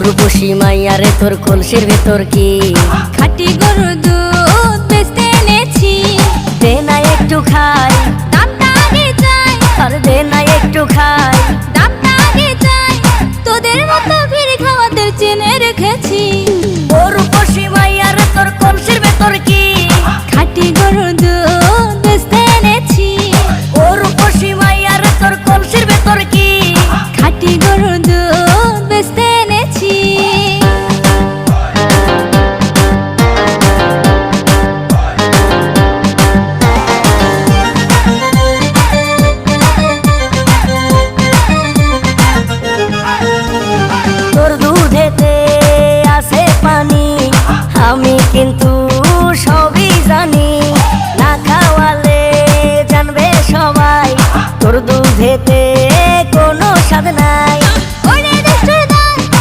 রূপসী মাইয়ারে তোর কলসির ভেতর কি খাঁটি গরুর দুধ বেচতে এনেছি। দে না একটু খাই, দামটা আগে চাই, আর দে না একটু খাই। দামটা আগে চাই, তোদের মতো ভিড় খাওয়াদের চেনে রেখেছি। ও রূপসী মাইয়ারে তোর কলসির ভেতর কি খাঁটি গরুর দুধ বেচতে এনেছি। ও রূপসী মাইয়ারে তোর কলসির ভেতর কি খাঁটি গরুর দুধ বেচতে এনেছি। তোর দুধেতে আছে পানি, আমি কিন্তু সবই জানি। না খাওয়ালে জানবে সবাই তোর দুধেতে কোনো স্বাদ নাই।